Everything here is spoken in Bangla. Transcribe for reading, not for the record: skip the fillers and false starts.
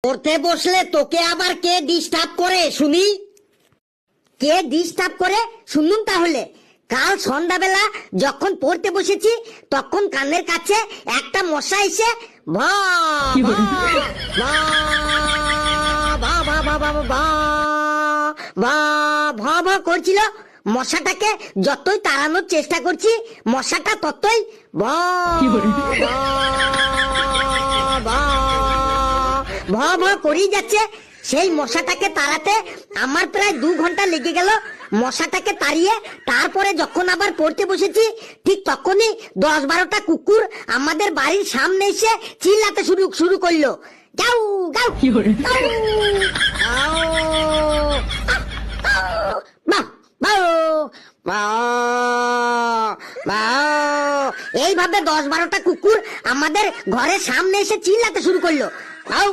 পড়তে বসলে তোকে আবার কে ডিস্টার্ব করে শুনি? কে ডিস্টার্ব করে শুনুন তাহলে। কাল সন্ধ্যাবেলা যখন পড়তে বসেছি তখন কানের কাছে একটা মশা এসে ভা ভা ভা ভা ভা ভা ভা ভা ভা ভা ভা করছিল। মশাটাকে যতই তাড়ানোর চেষ্টা করছি মশাটা ততই ভা ভা ভা ভা ভা করেই যাচ্ছে। সেই মশাটাকে তাড়াতে আমার প্রায় 2 ঘন্টা লেগে গেল। মশাটাকে তাড়িয়ে তারপরে যখন আবার পড়তে বসেছি ঠিক তখনই 10-12টা কুকুর আমাদের বাড়ির সামনে এসে চিল্লাতে শুরু করলো, গাউ গাউ গাউ, আও, আও, বাহ, বাউ, বাউ, বাউ। এইভাবে 10-12টা কুকুর আমাদের ঘরের সামনে এসে চিল্লাতে শুরু করলো, বাউ।